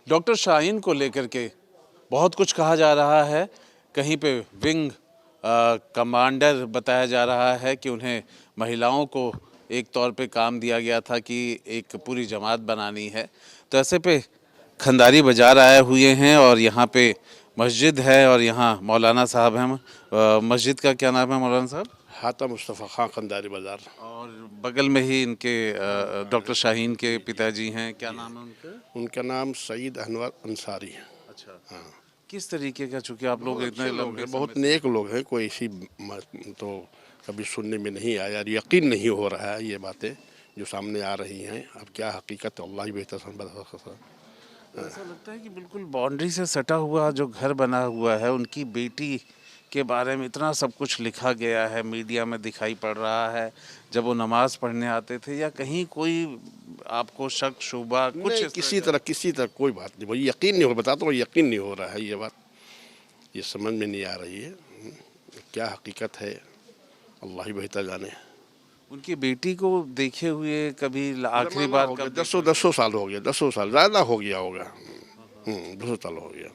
Doctor Shaheen को लेकर के बहुत कुछ कहा जा रहा है। कहीं पे विंग कमांडर बताया जा रहा है कि उन्हें महिलाओं को एक तौर पे काम दिया गया था कि एक पूरी जमात बनानी है। तो ऐसे पे खंदारी बाज़ार आए हुए हैं और यहाँ पे मस्जिद है और यहाँ मौलाना साहब हैं। मस्जिद का क्या नाम है मौलाना साहब? हाता मुस्तफ़ा खां खंदारी बाज़ार। और बगल में ही इनके डॉक्टर शाहीन के पिताजी हैं, क्या नाम है उनका? उनका नाम सईद अनवर अंसारी है। अच्छा। हाँ, किस तरीके का, चूंकि आप लोग इतने लोग लंबे हैं, समय बहुत से नेक लोग हैं। कोई ऐसी तो कभी सुनने में नहीं आया, यकीन नहीं हो रहा है ये बातें जो सामने आ रही हैं। अब क्या हकीकत है, अल्लाह ही बेहतर समझ सकता। ऐसा लगता है कि बिल्कुल बाउंड्री से सटा हुआ जो घर बना हुआ है, उनकी बेटी के बारे में इतना सब कुछ लिखा गया है, मीडिया में दिखाई पड़ रहा है। जब वो नमाज पढ़ने आते थे या कहीं कोई आपको शक शुबा कुछ नहीं, इस तरह का? किसी तरह कोई बात नहीं। वही यकीन नहीं हो, बताता हूँ, यकीन नहीं हो रहा है ये बात। ये समझ में नहीं आ रही है। क्या हकीकत है, अल्लाह ही बेहतर जाने। उनकी बेटी को देखे हुए कभी आखिरी ज़माना बार हो गया, कब दसों देखा? दसों साल हो गया, 10 साल ज़्यादा हो गया होगा। 200 साल हो गया,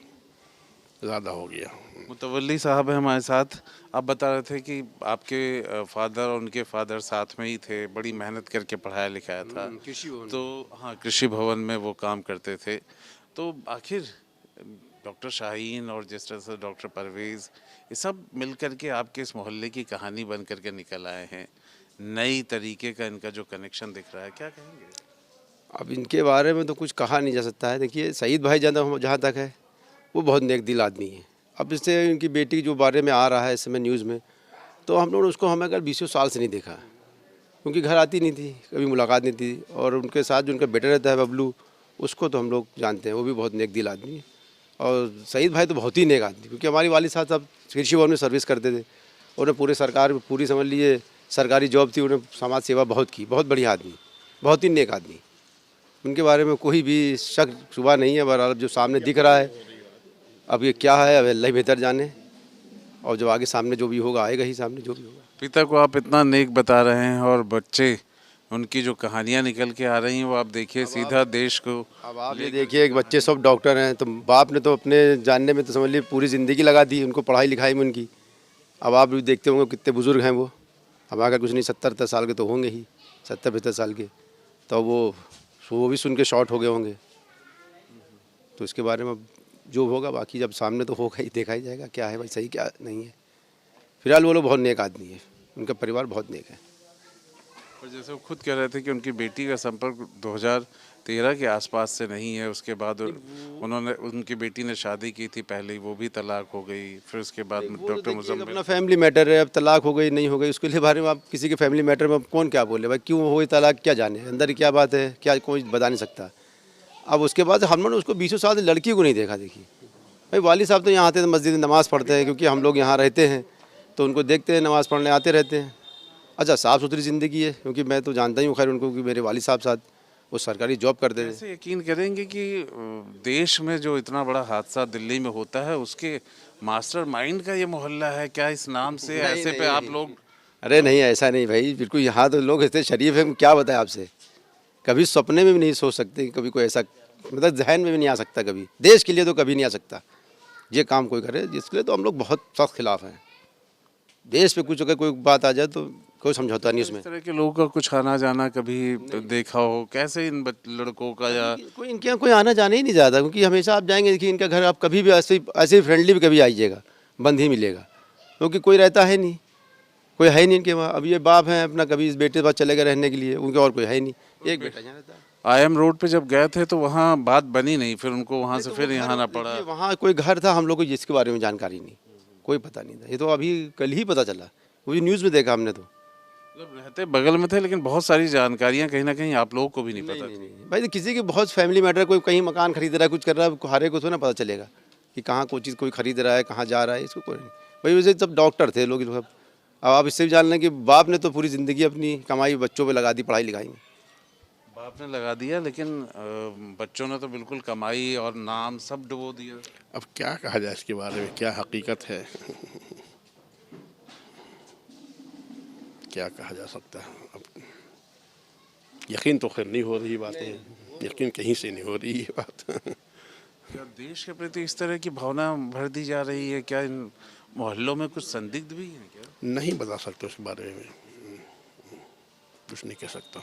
ज़्यादा हो गया। मुतवल्ली साहब हैं हमारे साथ। आप बता रहे थे कि आपके फादर और उनके फादर साथ में ही थे, बड़ी मेहनत करके पढ़ाया लिखाया था। तो हाँ, कृषि भवन में वो काम करते थे। तो आखिर डॉक्टर शाहीन और जिस तरह से डॉक्टर परवेज़, ये सब मिल कर के आपके इस मोहल्ले की कहानी बन कर के निकल आए हैं। नई तरीके का इनका जो कनेक्शन दिख रहा है, क्या कहेंगे? अब इनके बारे में तो कुछ कहा नहीं जा सकता है। देखिए, सईद भाई जहाँ तक है, वो बहुत नेक दिल आदमी है। अब इससे इनकी बेटी जो बारे में आ रहा है इस समय न्यूज़ में, तो हम लोग उसको हमें अगर 20 साल से नहीं देखा, क्योंकि घर आती नहीं थी, कभी मुलाकात नहीं थी। और उनके साथ जो उनका बेटा रहता है बबलू, उसको तो हम लोग जानते हैं, वो भी बहुत नेक दिल आदमी है। और सईद भाई तो बहुत ही नेक आदमी, क्योंकि हमारी वालिद साहब कृषि भवन में सर्विस करते थे। उन्हें पूरे सरकार पूरी समझ लीजिए सरकारी जॉब थी, उन्हें समाज सेवा बहुत की। बहुत बढ़िया आदमी, बहुत ही नेक आदमी। उनके बारे में कोई भी शक शुबा नहीं है। बहरहाल जो सामने दिख रहा है, अब ये क्या है, अब अल्लाह ही बेहतर जाने। और जब आगे सामने जो भी होगा, आएगा ही सामने जो भी होगा। पिता को आप इतना नेक बता रहे हैं और बच्चे, उनकी जो कहानियां निकल के आ रही हैं वो आप देखिए, सीधा देश को। अब आप ये देखिए, एक बच्चे सब डॉक्टर हैं, तो बाप ने तो अपने जानने में तो समझ लीजिए पूरी ज़िंदगी लगा दी उनको पढ़ाई लिखाई में उनकी। अब आप भी देखते होंगे कितने बुज़ुर्ग हैं वो। अब अगर कुछ नहीं 70 साल के तो होंगे ही, 70-75 साल के। तो वो भी सुन के शॉर्ट हो गए होंगे। तो इसके बारे में अब जो होगा, बाकी जब सामने तो होगा ही, देखा ही जाएगा क्या है भाई सही क्या नहीं है। फिलहाल वो लोग बहुत नेक आदमी है, उनका परिवार बहुत नेक है। और जैसे वो खुद कह रहे थे कि उनकी बेटी का संपर्क 2013 के आसपास से नहीं है। उसके बाद उनकी बेटी ने शादी की थी पहले ही, वो भी तलाक हो गई। फिर उसके बाद वो तो डॉक्टर देखिए, मुजम्मिल। अपना फैमिली मैटर है। अब तलाक हो गई नहीं हो गई, उसके लिए बारे में आप किसी के फैमिली मैटर में अब कौन क्या बोले भाई, क्यों हुई तलाक, क्या जाने अंदर की क्या बात है, क्या कोई बता नहीं सकता। अब उसके बाद हमने उसको 20 साल से लड़की को नहीं देखा। देखिए भाई, वाली साहब तो यहाँ आते थे, मस्जिद में नमाज़ पढ़ते हैं, क्योंकि हम लोग यहाँ रहते हैं तो उनको देखते हैं, नमाज़ पढ़ने आते रहते हैं। अच्छा, साफ़ सुथरी ज़िंदगी है, क्योंकि मैं तो जानता ही हूँ खैर उनको, कि मेरे वाली साहब साथ वो सरकारी जॉब करते थे। कैसे यकीन करेंगे कि देश में जो इतना बड़ा हादसा दिल्ली में होता है उसके मास्टरमाइंड का ये मोहल्ला है? क्या इस नाम से नहीं ऐसे पे नहीं आप नहीं, लोग? अरे नहीं, ऐसा नहीं भाई, बिल्कुल। यहाँ तो लोग इतने शरीफ हैं, क्या बताएं आपसे। कभी सपने में भी नहीं सोच सकते, कभी कोई ऐसा मतलब जहन में भी नहीं आ सकता। कभी देश के लिए तो कभी नहीं आ सकता ये काम कोई करे, जिसके लिए तो हम लोग बहुत सख्त खिलाफ हैं। देश पे कुछ अगर कोई बात आ जाए तो कोई समझौता नहीं इस उसमें। तरह के लोगों का कुछ आना जाना कभी देखा हो? कैसे इन लड़कों का या कोई इनके यहाँ कोई आना जाना ही नहीं ज़्यादा, क्योंकि हमेशा आप जाएंगे, देखिए इनका घर आप कभी भी ऐसे ही फ्रेंडली भी कभी आइएगा, बंद ही मिलेगा, क्योंकि कोई रहता है नहीं, कोई है नहीं इनके वहाँ। अब ये बाप हैं अपना, कभी इस बेटे के पास चले गए रहने के लिए, उनके और कोई है नहीं, एक बेटा यहाँ रहता है। IM रोड पे जब गए थे तो वहाँ बात बनी नहीं, फिर उनको वहाँ से तो वो फिर यहाँ घर, आना पड़ा। देखिए वहाँ कोई घर था, हम लोग को जिसके बारे में जानकारी नहीं, कोई पता नहीं था। ये तो अभी कल ही पता चला, वो न्यूज़ में देखा हमने तो। मतलब रहते बगल में थे लेकिन बहुत सारी जानकारियाँ कहीं ना कहीं आप लोगों को भी नहीं नहीं पता नहीं थी। नहीं भाई, तो किसी के बहुत फैमिली मैटर, कोई कहीं मकान खरीद रहा है, कुछ कर रहा है, हरे को तो ना पता चलेगा कि कहाँ कोई चीज़ कोई खरीद रहा है, कहाँ जा रहा है, इसको कोई नहीं। भाई वैसे सब डॉक्टर थे लोग सब। अब आप इससे भी जान लें कि बाप ने तो पूरी ज़िंदगी अपनी कमाई बच्चों पे लगा दी, पढ़ाई लिखाई में। बाप ने लगा दिया लेकिन बच्चों ने तो बिल्कुल कमाई और नाम सब डुबो दिया। अब क्या कहा जाए इसके बारे में, क्या हकीकत है, क्या कहा जा सकता है। अब यकीन तो खैर नहीं हो रही बातें, यकीन कहीं से नहीं हो रही ये बात। देश के प्रति इस तरह की भावना भर दी जा रही है, क्या इन मोहल्लों में कुछ संदिग्ध भी हैं क्या? नहीं बता सकते उस बारे में, कुछ नहीं कह सकता।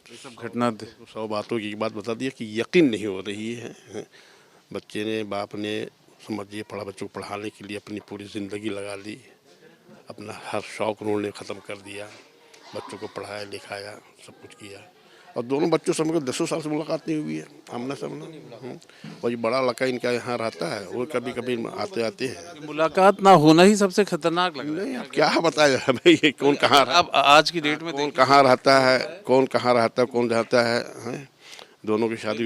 ये सब घटना 100 बातों की बात बता दिया कि यकीन नहीं हो रही है। बच्चे ने, बाप ने, समझिए, बच्चों को पढ़ाने के लिए अपनी पूरी ज़िंदगी लगा ली, अपना हर शौक़ उन्होंने ख़त्म कर दिया, बच्चों को पढ़ाया लिखाया, सब कुछ किया। और दोनों बच्चों से मगर 10 साल से मुलाकात नहीं हुई है, आमना सामना। और ये बड़ा लड़का इनका यहाँ रहता है, वो कभी कभी आते आते हैं। मुलाकात ना होना ही सबसे खतरनाक लग रहा है। नहीं, अब क्या बताया हमें, ये कौन कहाँ, अब आज की डेट में कौन कहाँ रहता है, कौन कहाँ रहता है, कौन रहता है, हैं? दोनों की शादी,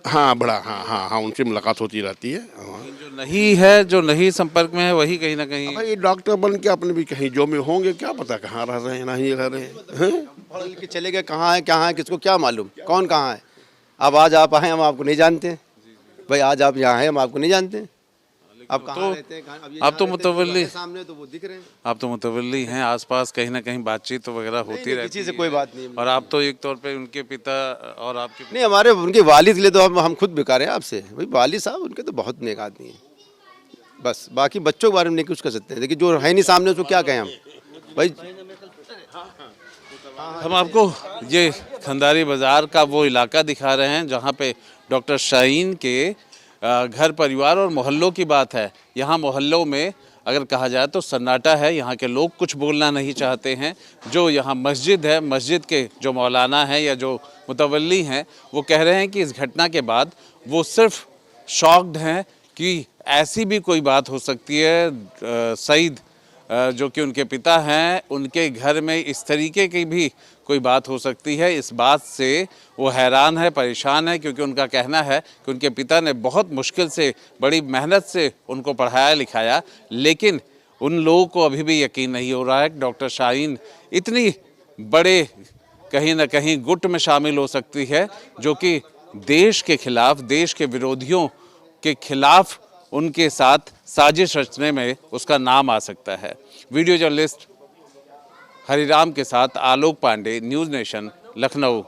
हाँ बड़ा, हाँ उनसे मुलाकात होती रहती है। जो नहीं है, जो नहीं संपर्क में है, वही कहीं ना कहीं भाई डॉक्टर बन के अपने भी कहीं जो में होंगे, क्या पता कहाँ रह रहे हैं, नहीं रह रहे हैं। पढ़ लिख के चले गए, कहाँ है क्या है किसको क्या मालूम, कौन कहाँ है। अब आज आप आए, हम आपको नहीं जानते भाई, आज आप यहाँ हैं, हम आपको नहीं जानते। अब कहाँ रहते हैं, आप तो मुतवल्ली, सामने तो वो दिख रहे हैं। आप तो मुतवल्ली हैं, आसपास कहीं ना कहीं बातचीत वगैरह होती रहती किसी से है। कोई बात नहीं। और आप तो एक तौर पे उनके पिता और आपके नहीं, हमारे उनके वालिद के लिए तो हम खुद बेकार हैं आपसे भाई। वालिद साहब उनके तो बहुत नेक आदमी हैं, बस बाकी बच्चों के बारे में नहीं कुछ कर सकते हैं। देखिए जो है नहीं सामने उसको क्या कहें हम भाई। हम आपको ये खंडारी बाज़ार का वो इलाका दिखा रहे हैं जहाँ पे डॉक्टर शाहीन के घर परिवार और मोहल्लों की बात है। यहाँ मोहल्लों में अगर कहा जाए तो सन्नाटा है, यहाँ के लोग कुछ बोलना नहीं चाहते हैं। जो यहाँ मस्जिद है, मस्जिद के जो मौलाना हैं या जो मुतवल्ली हैं, वो कह रहे हैं कि इस घटना के बाद वो सिर्फ शॉक्ड हैं कि ऐसी भी कोई बात हो सकती है। सईद जो कि उनके पिता हैं, उनके घर में इस तरीके की भी कोई बात हो सकती है। इस बात से वो हैरान है, परेशान है, क्योंकि उनका कहना है कि उनके पिता ने बहुत मुश्किल से, बड़ी मेहनत से उनको पढ़ाया लिखाया, लेकिन उन लोगों को अभी भी यकीन नहीं हो रहा है कि डॉक्टर शाहीन इतनी बड़े कहीं ना कहीं गुट में शामिल हो सकती है जो कि देश के खिलाफ, देश के विरोधियों के खिलाफ उनके साथ साजिश रचने में उसका नाम आ सकता है। वीडियो जर्नलिस्ट हरिराम के साथ आलोक पांडे, न्यूज़ नेशन, लखनऊ।